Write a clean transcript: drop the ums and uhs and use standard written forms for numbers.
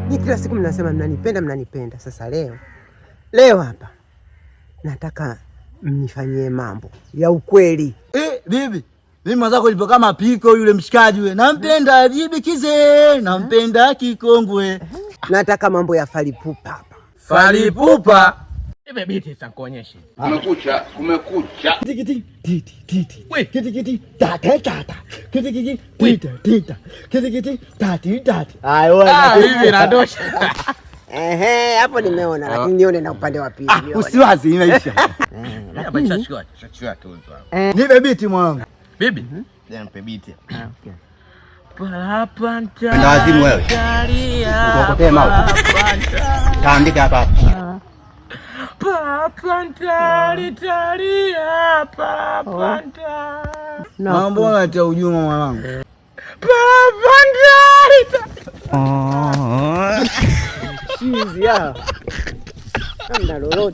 Ni kila siku mnasema mnanipenda. Sasa leo hapa nataka mnifanyie mambo ya ukweli. Bibi, mimi mwenzako nipo kama piko yule mshikaji we. Nampenda bibi Kize, nampenda Kikongwe. Nataka mambo ya Falipupa hapa. Falipupa? Biti sasa kuonyesha. Kumekucha. Kiti. We. Kiti. Tata. Kiti. Tata. Ayo. Hivi inatosha. Hapo nimeona, lakini nione na upande wa pili. Usiwazi inaisha. Chachua tu. Nipe biti mwanangu. Bibi, nipe biti. Okay. Ndio wazimu wewe. Ukokotee mawe. Taandika hapa. Mambo unatia ujuma mwanangu. Chizi ya. Ndio lolote.